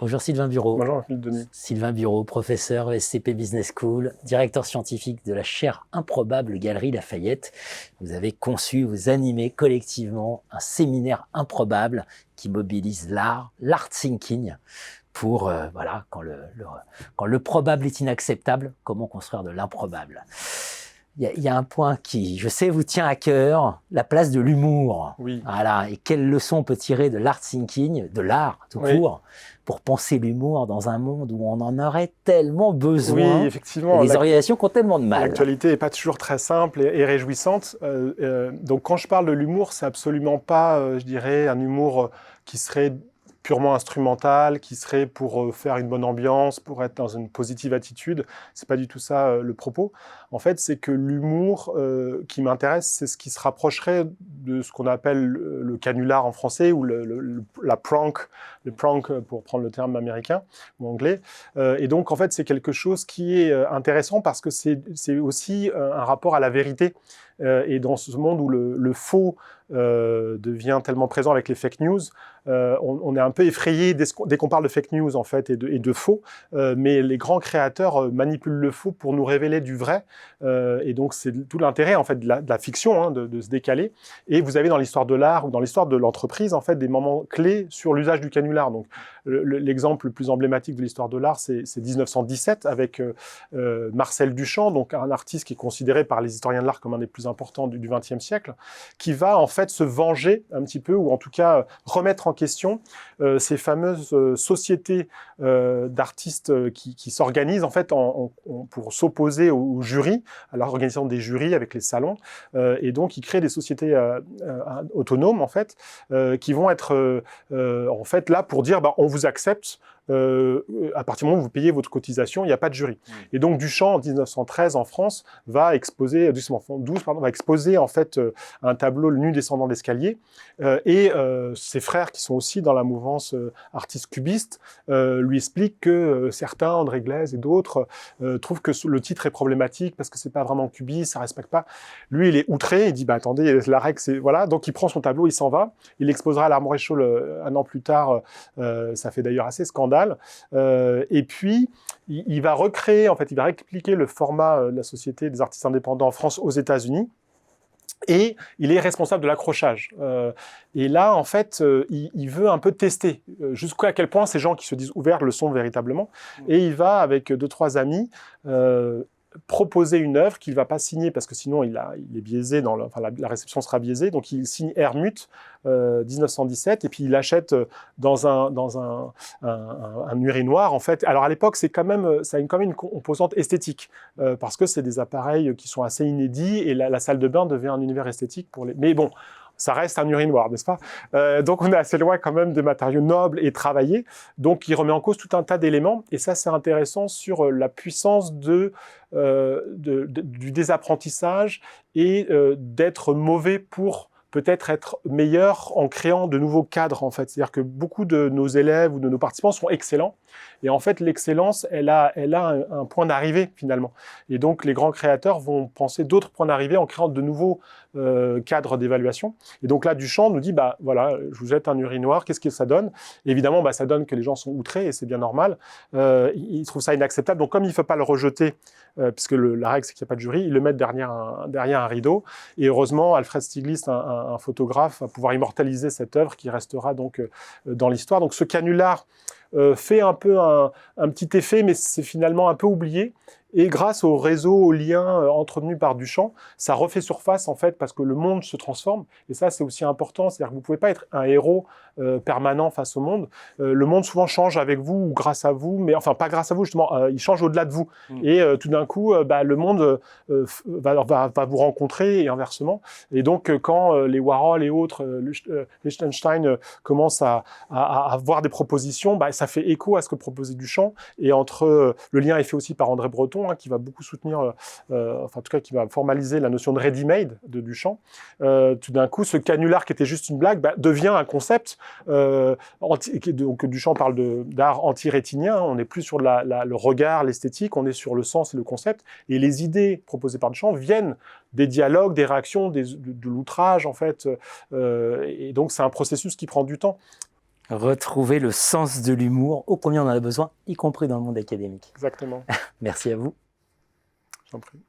Bonjour Sylvain Bureau. Bonjour Philippe Denis. Sylvain Bureau, professeur SCP Business School, directeur scientifique de la chaire Improbable Galerie Lafayette. Vous avez conçu, vous animez collectivement un séminaire improbable qui mobilise l'art thinking pour, quand le probable est inacceptable, comment construire de l'improbable. Il y a un point qui, je sais, vous tient à cœur, la place de l'humour. Oui. Voilà. Et quelle leçon on peut tirer de l'art thinking, de l'art tout court, pour penser l'humour dans un monde où on en aurait tellement besoin. Oui, effectivement. Les organisations qui ont tellement de mal. L'actualité n'est pas toujours très simple et réjouissante. Donc quand je parle de l'humour, c'est absolument pas, je dirais, un humour qui serait purement instrumental, qui serait pour faire une bonne ambiance, pour être dans une positive attitude. C'est pas du tout ça le propos. En fait, c'est que l'humour qui m'intéresse, c'est ce qui se rapprocherait de ce qu'on appelle le canular en français ou la prank, le prank pour prendre le terme américain ou anglais. Et donc, en fait, c'est quelque chose qui est intéressant parce que c'est aussi un rapport à la vérité. Et dans ce monde où le faux devient tellement présent avec les fake news, on est un peu effrayé dès qu'on parle de fake news en fait et de faux, mais les grands créateurs manipulent le faux pour nous révéler du vrai, et donc c'est tout l'intérêt en fait de la fiction, de se décaler. Et vous avez dans l'histoire de l'art ou dans l'histoire de l'entreprise en fait des moments clés sur l'usage du canular. Donc l'exemple le plus emblématique de l'histoire de l'art, c'est 1917 avec Marcel Duchamp, donc un artiste qui est considéré par les historiens de l'art comme un des plus importants du XXe siècle, qui va en fait se venger un petit peu, ou en tout cas remettre en question ces fameuses sociétés d'artistes qui s'organisent en fait pour s'opposer au jury, à l'organisation des jurys avec les salons, et donc ils créent des sociétés autonomes en fait, qui vont être en fait là pour dire on vous accepte. À partir du moment où vous payez votre cotisation, il n'y a pas de jury. Et donc Duchamp, en 1913, en France, va exposer en fait un tableau, Le Nu descendant d'escalier, et ses frères, qui sont aussi dans la mouvance artiste cubiste, lui expliquent que certains, André Glaise et d'autres, trouvent que le titre est problématique parce que c'est pas vraiment cubiste, ça respecte pas. Lui, il est outré, il dit attendez, la règle c'est voilà, donc il prend son tableau, il s'en va, il l'exposera à l'Armor-et-Chaule un an plus tard, ça fait d'ailleurs assez scandale. Et puis, il va recréer, en fait, il va répliquer le format de la Société des artistes indépendants en France aux États-Unis. Et il est responsable de l'accrochage. Et là, en fait, il veut un peu tester jusqu'à quel point ces gens qui se disent ouverts le sont véritablement. Et il va, avec 2-3 amis, proposer une œuvre qu'il ne va pas signer parce que sinon il est biaisé, la réception sera biaisée. Donc il signe Hermut 1917 et puis il achète dans un urinoir en fait. Alors à l'époque ça a quand même une composante esthétique parce que c'est des appareils qui sont assez inédits et la salle de bain devient un univers esthétique pour les. Mais bon. Ça reste un urinoir, n'est-ce pas ? Donc on est assez loin quand même des matériaux nobles et travaillés. Donc il remet en cause tout un tas d'éléments. Et ça c'est intéressant sur la puissance du désapprentissage et d'être mauvais pour peut-être être meilleur en créant de nouveaux cadres en fait. C'est-à-dire que beaucoup de nos élèves ou de nos participants sont excellents. Et en fait, l'excellence, elle a un point d'arrivée finalement. Et donc, les grands créateurs vont penser d'autres points d'arrivée en créant de nouveaux cadres d'évaluation. Et donc là, Duchamp nous dit, voilà, je vous jette un urinoir, qu'est-ce que ça donne ? Évidemment, ça donne que les gens sont outrés et c'est bien normal. Ils trouvent ça inacceptable. Donc, comme il ne faut pas le rejeter, puisque la règle, c'est qu'il n'y a pas de jury, ils le mettent derrière un rideau. Et heureusement, Alfred Stieglitz, un photographe, va pouvoir immortaliser cette œuvre qui restera donc dans l'histoire. Donc, ce canular fait un peu un petit effet, mais c'est finalement un peu oublié. Et grâce au réseau, aux liens entretenus par Duchamp, ça refait surface en fait parce que le monde se transforme. Et ça, c'est aussi important. C'est-à-dire que vous pouvez pas être un héros permanent face au monde. Le monde souvent change avec vous ou grâce à vous, mais enfin pas grâce à vous justement. Il change au-delà de vous. Et tout d'un coup, le monde va vous rencontrer et inversement. Et donc quand les Warhol et autres, Liechtenstein commencent à avoir des propositions, ça fait écho à ce que proposait Duchamp. Et entre le lien est fait aussi par André Breton, qui va beaucoup soutenir, en tout cas qui va formaliser la notion de ready-made de Duchamp. Tout d'un coup, ce canular qui était juste une blague devient un concept. Donc Duchamp parle d'art anti-rétinien. On n'est plus sur le regard, l'esthétique, on est sur le sens et le concept. Et les idées proposées par Duchamp viennent des dialogues, des réactions, de l'outrage en fait. Et donc c'est un processus qui prend du temps. Retrouver le sens de l'humour, ô combien on en a besoin, y compris dans le monde académique. Exactement. Merci à vous. J'en prie.